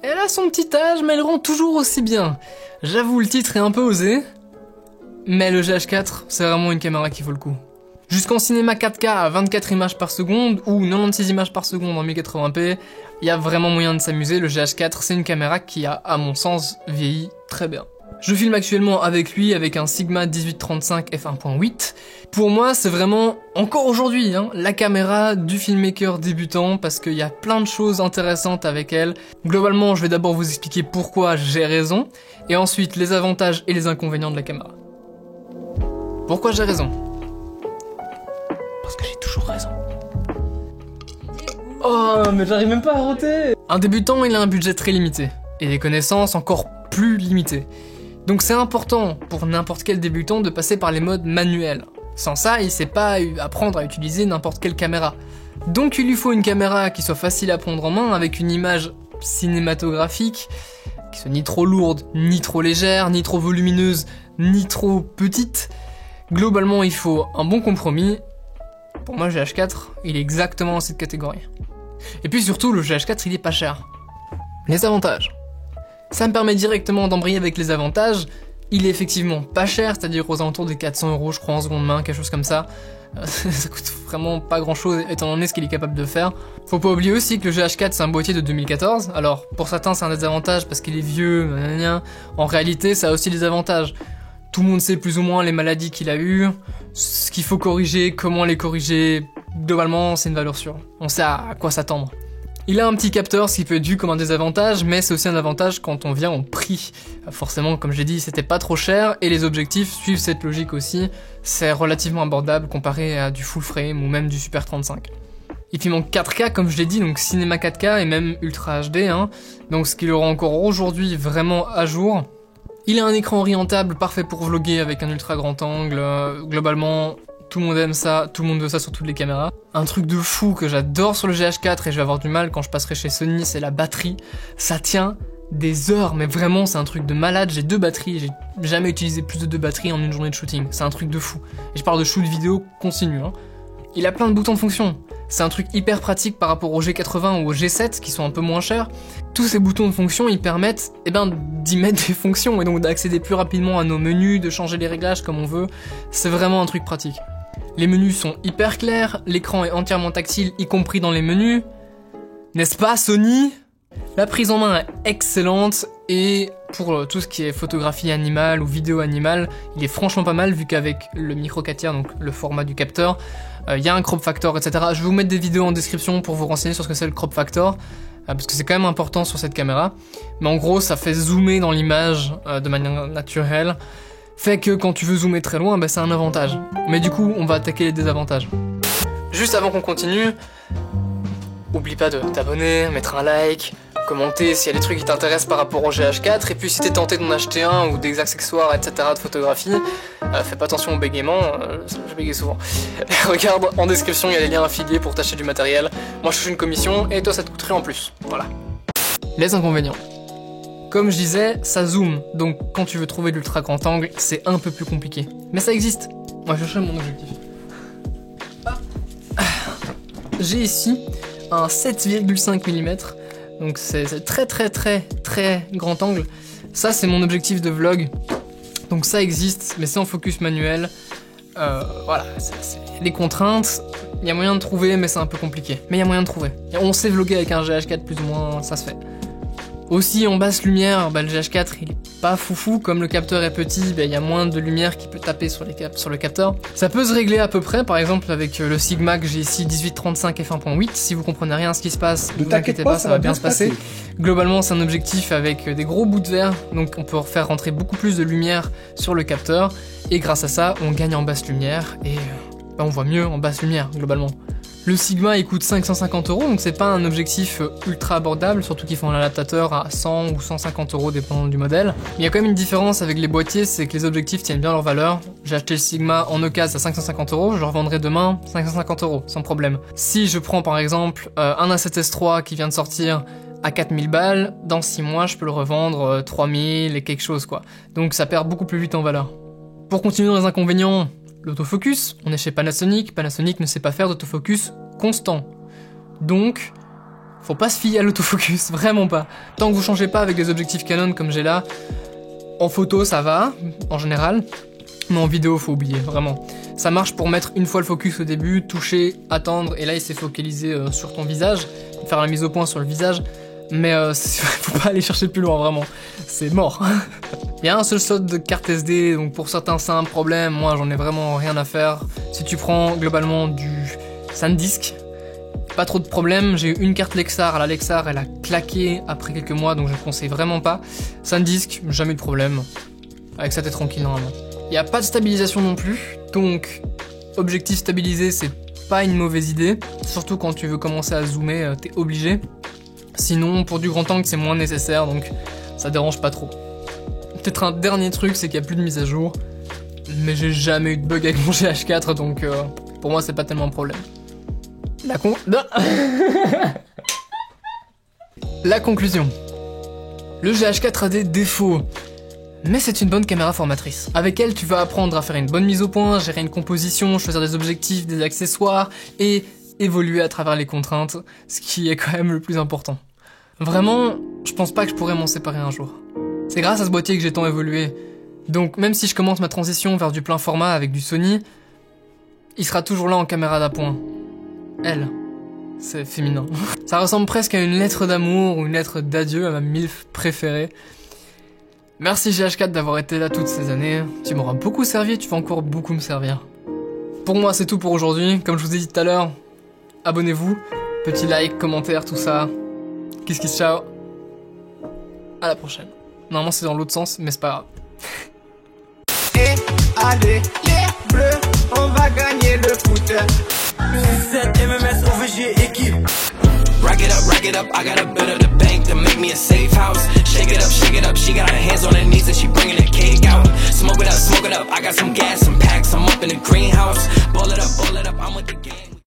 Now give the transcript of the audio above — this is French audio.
Elle a son petit âge, mais elle rend toujours aussi bien. J'avoue, le titre est un peu osé, mais le GH4, c'est vraiment une caméra qui vaut le coup. Jusqu'en cinéma 4K à 24 images par seconde ou 96 images par seconde en 1080p, il y a vraiment moyen de s'amuser. Le GH4, c'est une caméra qui a, à mon sens, vieilli très bien. Je filme actuellement avec lui avec un Sigma 1835 f1.8. Pour moi, c'est vraiment, encore aujourd'hui, la caméra du filmmaker débutant parce qu'il y a plein de choses intéressantes avec elle. Globalement, je vais d'abord vous expliquer pourquoi j'ai raison et ensuite les avantages et les inconvénients de la caméra. Pourquoi j'ai raison? Parce que j'ai toujours raison. Oh, mais j'arrive même pas à roter! Un débutant, il a un budget très limité et des connaissances encore plus limitées. Donc c'est important pour n'importe quel débutant de passer par les modes manuels. Sans ça, il sait pas apprendre à utiliser n'importe quelle caméra. Donc il lui faut une caméra qui soit facile à prendre en main avec une image cinématographique qui soit ni trop lourde, ni trop légère, ni trop volumineuse, ni trop petite. Globalement, il faut un bon compromis. Pour moi, le GH4, il est exactement dans cette catégorie. Et puis surtout, le GH4, il est pas cher. Les avantages. Ça me permet directement d'embrayer avec les avantages. Il est effectivement pas cher, c'est-à-dire aux alentours des 400 € je crois en seconde main, quelque chose comme ça. Ça coûte vraiment pas grand-chose étant donné ce qu'il est capable de faire. Faut pas oublier aussi que le GH4 c'est un boîtier de 2014. Alors pour certains c'est un désavantage parce qu'il est vieux, en réalité ça a aussi des avantages. Tout le monde sait plus ou moins les maladies qu'il a eues, ce qu'il faut corriger, comment les corriger. Globalement c'est une valeur sûre, on sait à quoi s'attendre. Il a un petit capteur, ce qui peut être vu comme un désavantage, mais c'est aussi un avantage quand on vient en prix. Forcément, comme j'ai dit, c'était pas trop cher, et les objectifs suivent cette logique aussi. C'est relativement abordable comparé à du full frame ou même du Super 35. Il filme en 4K, comme je l'ai dit, donc cinéma 4K et même Ultra HD, donc ce qui le rend encore aujourd'hui vraiment à jour. Il a un écran orientable parfait pour vlogger avec un ultra grand angle, globalement... Tout le monde aime ça, tout le monde veut ça sur toutes les caméras. Un truc de fou que j'adore sur le GH4 et je vais avoir du mal quand je passerai chez Sony, c'est la batterie. Ça tient des heures, mais vraiment c'est un truc de malade. J'ai 2 batteries, j'ai jamais utilisé plus de 2 batteries en une journée de shooting. C'est un truc de fou. Et je parle de shoot vidéo continu. Il a plein de boutons de fonction. C'est un truc hyper pratique par rapport au G80 ou au G7 qui sont un peu moins chers. Tous ces boutons de fonction, ils permettent d'y mettre des fonctions et donc d'accéder plus rapidement à nos menus, de changer les réglages comme on veut. C'est vraiment un truc pratique. Les menus sont hyper clairs, l'écran est entièrement tactile, y compris dans les menus. N'est-ce pas, Sony? La prise en main est excellente et pour tout ce qui est photographie animale ou vidéo animale, il est franchement pas mal vu qu'avec le micro 4 tiers, donc le format du capteur, il y a un crop factor, etc. Je vais vous mettre des vidéos en description pour vous renseigner sur ce que c'est le crop factor, parce que c'est quand même important sur cette caméra. Mais en gros, ça fait zoomer dans l'image de manière naturelle. Fait que quand tu veux zoomer très loin, c'est un avantage. Mais du coup, on va attaquer les désavantages. Juste avant qu'on continue, oublie pas de t'abonner, mettre un like, commenter s'il y a des trucs qui t'intéressent par rapport au GH4, et puis si t'es tenté d'en acheter un ou des accessoires, etc. de photographie, fais pas attention au bégaiement, je bégaye souvent. Regarde, en description, il y a les liens affiliés pour t'acheter du matériel. Moi je touche une commission, et toi ça te coûterait en plus. Voilà. Les inconvénients. Comme je disais, ça zoome, donc quand tu veux trouver de l'ultra grand angle, c'est un peu plus compliqué. Mais ça existe. On va chercher mon objectif. J'ai ici un 7,5 mm, donc c'est très grand angle. Ça c'est mon objectif de vlog, donc ça existe, mais c'est en focus manuel. Voilà, c'est les contraintes, il y a moyen de trouver, mais c'est un peu compliqué. Mais il y a moyen de trouver. Et on sait vlogger avec un GH4 plus ou moins, ça se fait. Aussi en basse lumière, le GH4 il est pas foufou, comme le capteur est petit, il y a moins de lumière qui peut taper sur le capteur. Ça peut se régler à peu près, par exemple avec le Sigma que j'ai ici 1835 f1.8, si vous comprenez rien à ce qui se passe, ne vous inquiétez pas, ça va bien se passer. Globalement c'est un objectif avec des gros bouts de verre, donc on peut faire rentrer beaucoup plus de lumière sur le capteur, et grâce à ça on gagne en basse lumière, et on voit mieux en basse lumière globalement. Le Sigma il coûte 550 €, donc c'est pas un objectif ultra abordable, surtout qu'ils font un adaptateur à 100 ou 150 € dépendant du modèle. Il y a quand même une différence avec les boîtiers, c'est que les objectifs tiennent bien leur valeur. J'ai acheté le Sigma en occasion à 550 €, je le revendrai demain 550 € sans problème. Si je prends par exemple un A7S III qui vient de sortir à 4000 balles, dans 6 mois je peux le revendre 3000 et quelque chose quoi. Donc ça perd beaucoup plus vite en valeur. Pour continuer dans les inconvénients, l'autofocus, on est chez Panasonic, Panasonic ne sait pas faire d'autofocus constant. Donc, Faut pas se fier à l'autofocus, vraiment pas. Tant que vous changez pas avec des objectifs Canon comme j'ai là, en photo ça va, en général, mais en vidéo faut oublier, vraiment. Ça marche pour mettre une fois le focus au début, toucher, attendre, et là il s'est focalisé sur ton visage, faire la mise au point sur le visage, mais faut pas aller chercher plus loin, vraiment. C'est mort. Il y a un seul slot de carte SD, donc pour certains c'est un problème, moi j'en ai vraiment rien à faire. Si tu prends globalement du SanDisk, pas trop de problème. J'ai eu une carte Lexar, la Lexar elle a claqué après quelques mois, donc je ne conseille vraiment pas. SanDisk, jamais de problème. Avec ça t'es tranquille normalement. Il n'y a pas de stabilisation non plus, donc objectif stabilisé c'est pas une mauvaise idée. Surtout quand tu veux commencer à zoomer, t'es obligé. Sinon pour du grand angle c'est moins nécessaire, donc ça dérange pas trop. Peut-être un dernier truc, c'est qu'il n'y a plus de mise à jour. Mais j'ai jamais eu de bug avec mon GH4, donc pour moi c'est pas tellement un problème. La conclusion. Le GH4 a des défauts, mais c'est une bonne caméra formatrice. Avec elle, tu vas apprendre à faire une bonne mise au point, gérer une composition, choisir des objectifs, des accessoires, et évoluer à travers les contraintes, ce qui est quand même le plus important. Vraiment, je pense pas que je pourrais m'en séparer un jour. C'est grâce à ce boîtier que j'ai tant évolué, donc même si je commence ma transition vers du plein format avec du Sony, il sera toujours là en caméra d'appoint. Elle, c'est féminin. Ça ressemble presque à une lettre d'amour ou une lettre d'adieu à ma MILF préférée. Merci GH4 d'avoir été là toutes ces années, tu m'auras beaucoup servi et tu vas encore beaucoup me servir. Pour moi c'est tout pour aujourd'hui, comme je vous ai dit tout à l'heure, abonnez-vous, petit like, commentaire, tout ça. Kiss kiss ciao. À la prochaine. Normalement c'est dans l'autre sens, mais c'est pas grave. Et allez, les bleus, on va gagner le foot. Cette MMS OVG équipe. Rack it up, I got a bit of the bank to make me a safe house. Shake it up, she got her hands on her knees and she bringing the cake out. Smoke it up, I got some gas, some packs, I'm up in the greenhouse. Ball it up, I'm with the game.